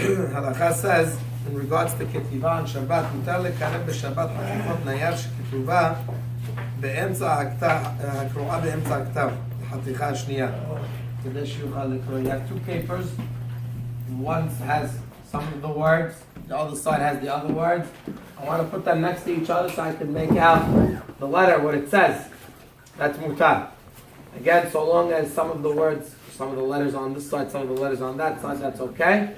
Halakha says, in regards to כתיבה on Shabbat, מותר לקרב בשבת חתיכות נייר שכתובה באמצע הכתב, הקרואה באמצע הכתב, החתיכה השנייה. כדי שיוכל לקרוא. You have two papers, one has some of the words, the other side has the other words. I want to put them next to each other so I can make out the letter, what it says. That's mutar. Again, so long as some of the words, some of the letters on this side, some of the letters on that side, that's okay.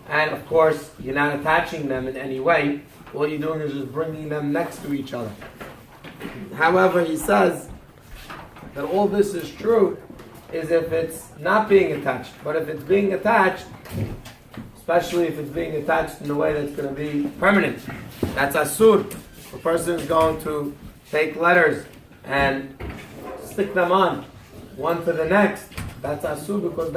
And of course, you're not attaching them in any way. All you're doing is just bringing them next to each other. However, he says that all this is true is if it's not being attached. But if it's being attached, especially if it's being attached in a way that's going to be permanent, that's asur. A person is going to take letters and stick them on one to the next. That's asur because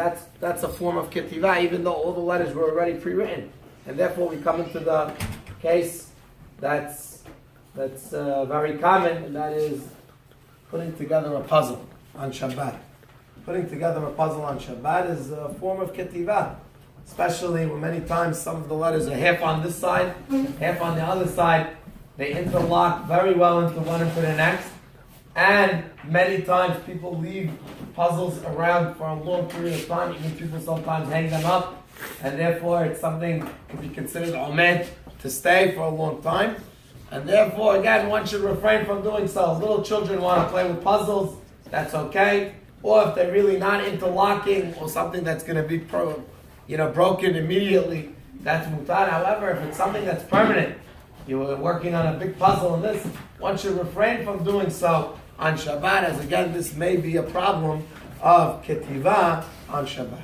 that's a form of ketiva, even though all the letters were already pre-written. And therefore we come into the case that's very common, and that is putting together a puzzle on Shabbat. Putting together a puzzle on Shabbat is a form of ketiva, especially when many times some of the letters are half on this side, half on the other side. They interlock very well into one into the next. And many times people leave puzzles around for a long period of time. Even people sometimes hang them up, and therefore it's something to be considered omed, to stay for a long time. And therefore, again, one should refrain from doing so. Little children want to play with puzzles, that's okay. Or if they're really not interlocking or something that's going to be broken immediately, that's mutar. However, if it's something that's permanent, you were working on a big puzzle in this, one should refrain from doing so on Shabbat, as again, this may be a problem of ketiva on Shabbat.